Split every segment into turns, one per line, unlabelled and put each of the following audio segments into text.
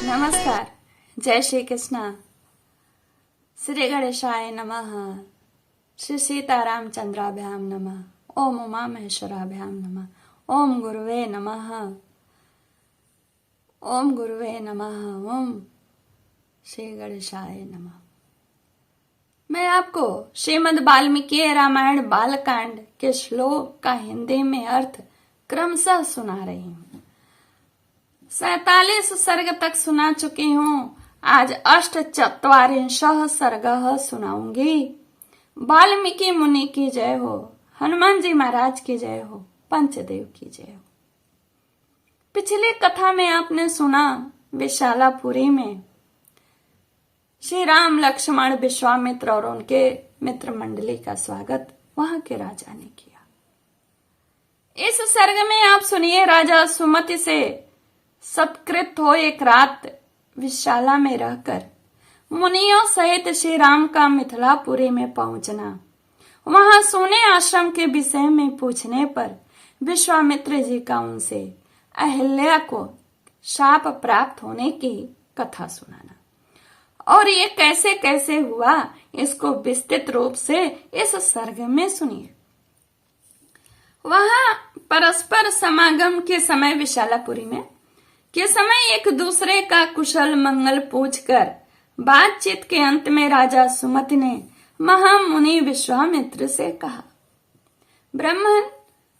नमस्कार। जय श्री कृष्ण। श्री गणेशाय नमः। श्री सीतारामचंद्राभ्याम नमः। ओम उमा महेश्वराभ्याम नमः। ओम गुरुवे नमः। ओम गुरुवे नमः। ओम श्री गणेशाय नमः। मैं आपको श्रीमद् वाल्मीकि रामायण बालकांड के श्लोक का हिंदी में अर्थ क्रमशः सुना रही हूँ। 47 सर्ग तक सुना चुकी हूँ। आज अष्टचत्वारिंशः सर्गः सुनाऊंगी। वाल्मीकि मुनि की जय हो। हनुमान जी महाराज की जय हो। पंचदेव की जय हो। पिछली कथा में आपने सुना विशालापुरी में श्री राम लक्ष्मण विश्वामित्र और उनके मित्र मंडली का स्वागत वहां के राजा ने किया। इस सर्ग में आप सुनिए राजा सुमति से सत्कृत हो एक रात विशाला में रहकर मुनियों सहित श्री राम का मिथिलापुरी में पहुंचना। वहां सोने आश्रम के विषय में पूछने पर विश्वामित्र जी का उनसे अहिल्या को शाप प्राप्त होने की कथा सुनाना और ये कैसे कैसे हुआ इसको विस्तृत रूप से इस सर्ग में सुनिए। वहां परस्पर समागम के समय विशालापुरी में के समय एक दूसरे का कुशल मंगल पूछकर बातचीत के अंत में राजा सुमति ने महामुनि विश्वामित्र से कहा, ब्राह्मण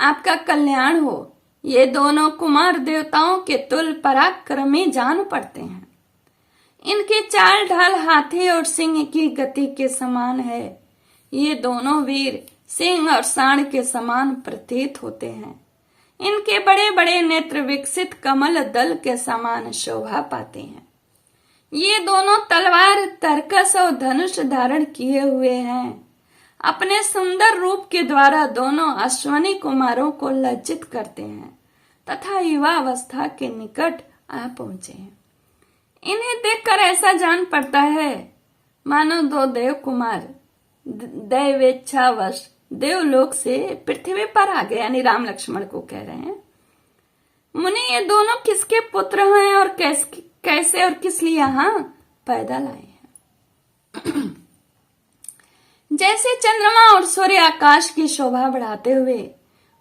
आपका कल्याण हो। ये दोनों कुमार देवताओं के तुल्य पराक्रमी जान पड़ते हैं। इनकी चाल ढाल हाथी और सिंह की गति के समान है। ये दोनों वीर सिंह और सांड के समान प्रतीत होते हैं। इनके बड़े बड़े नेत्र विकसित कमल दल के समान शोभा पाते हैं। ये दोनों तलवार तरकस और धनुष धारण किए हुए हैं। अपने सुंदर रूप के द्वारा दोनों अश्वनी कुमारों को लज्जित करते हैं तथा युवा अवस्था के निकट आ पहुंचे हैं। इन्हें देखकर ऐसा जान पड़ता है मानो दो देव कुमार दैवेच्छावश देवलोक से पृथ्वी पर आ गए, यानी राम लक्ष्मण को कह रहे हैं। मुनि ये दोनों किसके पुत्र हैं और कैसे और किस लिए यहाँ पैदा लाए हैं। जैसे चंद्रमा और सूर्य आकाश की शोभा बढ़ाते हुए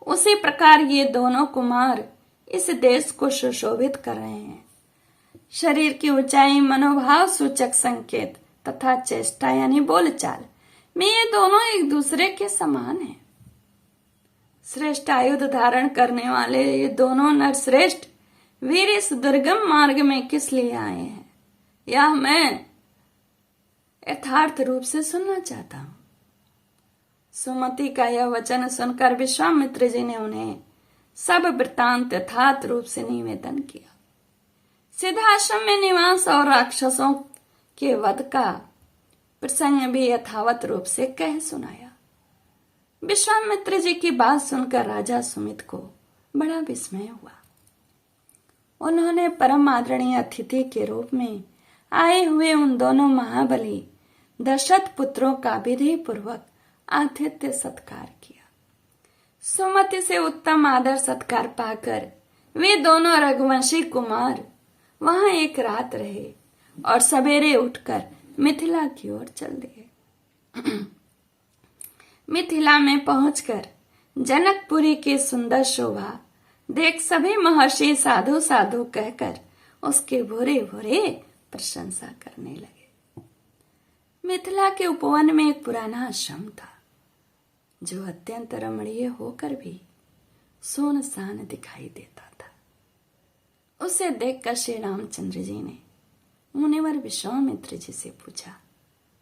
उसी प्रकार ये दोनों कुमार इस देश को सुशोभित कर रहे हैं। शरीर की ऊंचाई, मनोभाव सूचक संकेत तथा चेष्टा यानी बोलचाल में ये दोनों एक दूसरे के समान हैं। श्रेष्ठ आयुध धारण करने वाले ये दोनों नरश्रेष्ठ वीर इस दुर्गम मार्ग में किस लिए आए हैं, यह मैं यथार्थ रूप से सुनना चाहता हूं। सुमति का यह वचन सुनकर विश्वामित्र जी ने उन्हें सब वृत्तांत यथार्थ रूप से निवेदन किया। सिद्धाश्रम में निवास और राक्षसों के वध का प्रसंग भी यथावत रूप से कह सुनाया। विश्वामित्र जी की बात सुनकर राजा सुमित को बड़ा विस्मय हुआ। उन्होंने परम आदरणीय अतिथि के रूप में आए हुए उन दोनों महाबली दशरथ पुत्रों का विधि पूर्वक आतिथ्य सत्कार किया। सुमति से उत्तम आदर सत्कार पाकर वे दोनों रघुवंशी कुमार वहां एक रात रहे और सवेरे उठकर मिथिला की ओर चल दिए। मिथिला में पहुंचकर जनकपुरी की सुंदर शोभा देख सभी महर्षि साधु साधु कहकर उसके भोरे भोरे प्रशंसा करने लगे। मिथिला के उपवन में एक पुराना आश्रम था जो अत्यंत रमणीय होकर भी सुनसान दिखाई देता था। उसे देखकर श्री रामचंद्र जी ने मुनिवर विश्वामित्र जी से पूछा,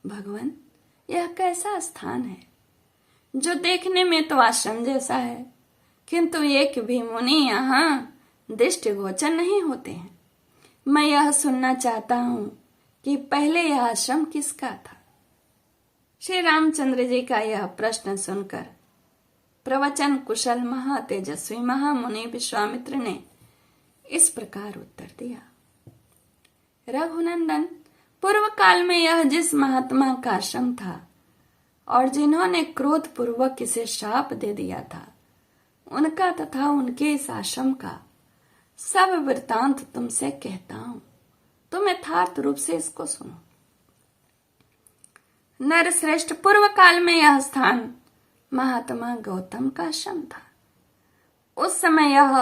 भगवान यह कैसा स्थान है जो देखने में तो आश्रम जैसा है किंतु एक भी मुनि यहाँ दृष्टिगोचर नहीं होते हैं। मैं यह सुनना चाहता हूँ कि पहले यह आश्रम किसका था। श्री रामचंद्र जी का यह प्रश्न सुनकर प्रवचन कुशल महातेजस्वी महामुनि विश्वामित्र ने इस प्रकार उत्तर दिया, रघुनंदन पूर्व काल में यह जिस महात्मा का आश्रम था और जिन्होंने क्रोध पूर्वक इसे श्राप दे दिया था उनका तथा उनके इस आश्रम का सब वृतांत तुमसे कहता हूं, तुम यथार्थ रूप से इसको सुनो। नरश्रेष्ठ, पूर्व काल में यह स्थान महात्मा गौतम का आश्रम था। उस समय यह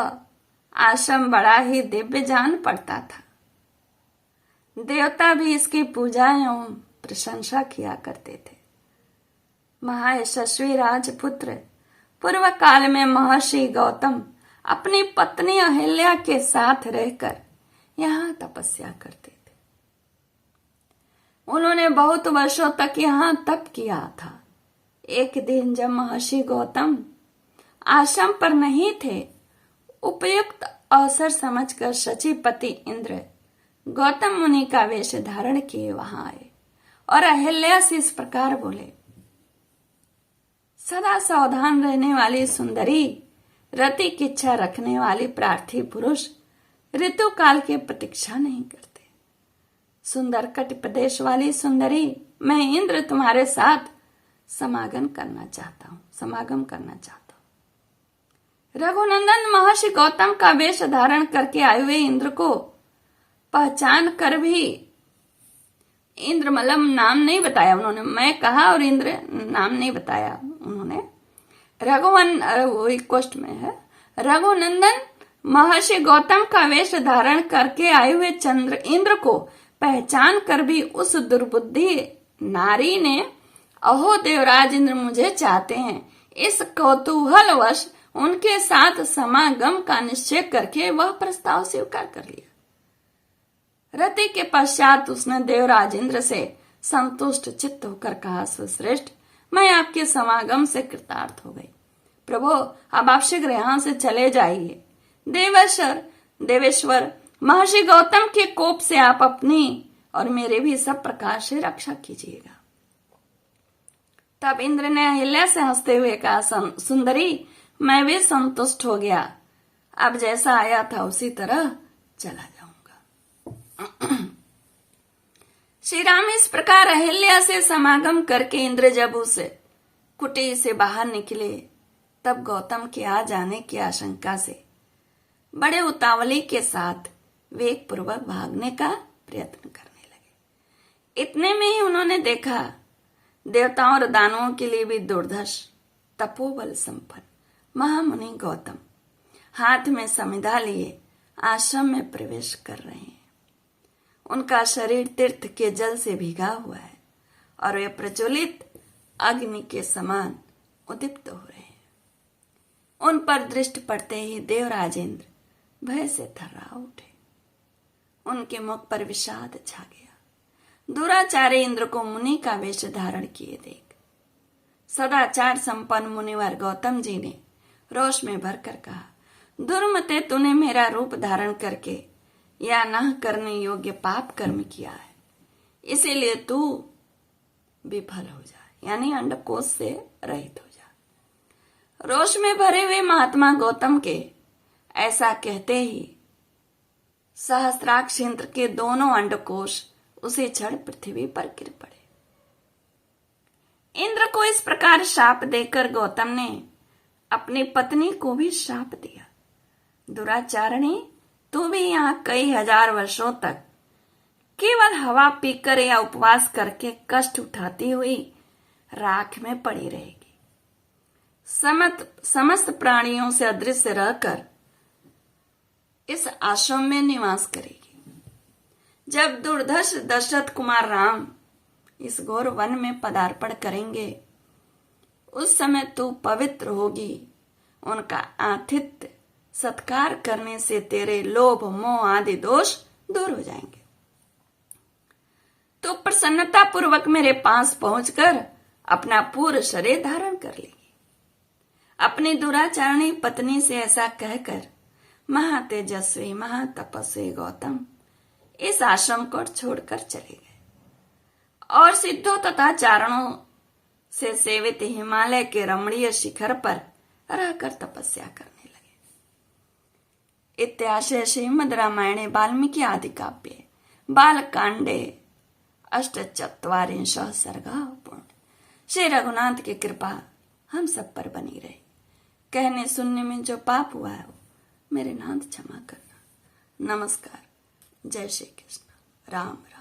आश्रम बड़ा ही दिव्य जान पड़ता था। देवता भी इसकी पूजा एवं प्रशंसा किया करते थे। महायशस्वी राजपुत्र पूर्व काल में महर्षि गौतम अपनी पत्नी अहिल्या के साथ रहकर यहाँ तपस्या करते थे। उन्होंने बहुत वर्षों तक यहाँ तप किया था। एक दिन जब महर्षि गौतम आश्रम पर नहीं थे, उपयुक्त अवसर समझकर शचीपति इंद्र गौतम मुनि का वेश धारण किए वहां आए और अहिल्या से इस प्रकार बोले, सदा सावधान रहने वाली सुंदरी, रति की इच्छा रखने वाली प्रार्थी पुरुष ऋतु काल की प्रतीक्षा नहीं करते। सुंदर कट प्रदेश वाली सुंदरी, मैं इंद्र तुम्हारे साथ समागम करना चाहता हूं। रघुनंदन महर्षि गौतम का वेश धारण करके आए हुए इंद्र को पहचान कर भी, इंद्र मतलब नाम नहीं बताया उन्होंने, मैं कहा और इंद्र नाम नहीं बताया उन्होंने। कोष्ठ में है, रघुनंदन महर्षि गौतम का वेश धारण करके आए हुए चंद्र इंद्र को पहचान कर भी उस दुर्बुद्धि नारी ने, अहो देवराज इंद्र मुझे चाहते हैं, इस कौतूहलवश उनके साथ समागम का निश्चय करके वह प्रस्ताव स्वीकार कर लिया। रति के पश्चात उसने देवराज इंद्र से संतुष्ट चित्त होकर कहा, सुश्रेष्ठ, मैं आपके समागम से कृतार्थ हो गई। प्रभु, अब आप शीघ्र यहां से चले जाइए। देवेश्वर महर्षि गौतम के कोप से आप अपनी और मेरे भी सब प्रकार से रक्षा कीजिएगा। तब इंद्र ने अहिल्या से हंसते हुए कहा, सुंदरी, मैं भी संतुष्ट हो गया। अब जैसा आया था उसी तरह चला जाऊंगा। श्री राम इस प्रकार अहिल्या से समागम करके इंद्र जब उस कुटी से बाहर निकले, तब गौतम के आ जाने की आशंका से बड़े उतावली के साथ वेग पूर्वक भागने का प्रयत्न करने लगे। इतने में ही उन्होंने देखा देवताओं और दानवों के लिए भी दुर्धर्ष तपोबल संपन्न महामुनि गौतम हाथ में समिधा लिए आश्रम में प्रवेश कर रहे हैं। उनका शरीर तीर्थ के जल से भीगा हुआ है और वे प्रज्वलित अग्नि के समान उद्दीप्त हो रहे हैं। उन पर दृष्टि पड़ते ही देवराजेंद्र भय से थर्रा उठे। उनके मुख पर विषाद छा गया। दुराचारी इंद्र को मुनि का वेश धारण किए देख सदाचार संपन्न मुनिवर गौतम जी ने रोष में भरकर कहा, दुर्मते, तूने मेरा रूप धारण करके या न करने योग्य पाप कर्म किया है, इसीलिए तू विफल हो जा, यानी अंडकोश से रहित हो जा। रोष में भरे हुए महात्मा गौतम के ऐसा कहते ही सहस्त्राक्ष इंद्र के दोनों अंडकोश उसी क्षण पृथ्वी पर गिर पड़े। इंद्र को इस प्रकार शाप देकर गौतम ने अपनी पत्नी को भी शाप दिया, दुराचारणी, तू भी यहाँ कई हजार वर्षों तक केवल हवा पीकर या उपवास करके कष्ट उठाती हुई राख में पड़ी रहेगी। समस्त प्राणियों से अदृश्य रहकर इस आश्रम में निवास करेगी। जब दुर्धर्ष दशरथ कुमार राम इस घोर वन में पदार्पण करेंगे, उस समय तू पवित्र होगी। उनका आतिथ्य सत्कार करने से तेरे लोभ मोह आदि दोष दूर हो जाएंगे। तो प्रसन्नता पूर्वक मेरे पास पहुंचकर अपना पूर्ण शरीर धारण कर लेगी। अपनी दुराचारणी पत्नी से ऐसा कहकर महातेजस्वी महातपस्वी गौतम इस आश्रम को छोड़कर चले गए और सिद्धों तथा चारणों से सेवित हिमालय के रमणीय शिखर पर रहकर तपस्या करने लगे। इत्याशय श्रीमद् रामायणे वाल्मीकि आदि काव्ये बालकांडे अष्टचत्वारिंशः सर्गः पूर्ण। श्री रघुनाथ की कृपा हम सब पर बनी रहे। कहने सुनने में जो पाप हुआ है मेरे नाथ क्षमा करना। नमस्कार। जय श्री कृष्ण। राम राम।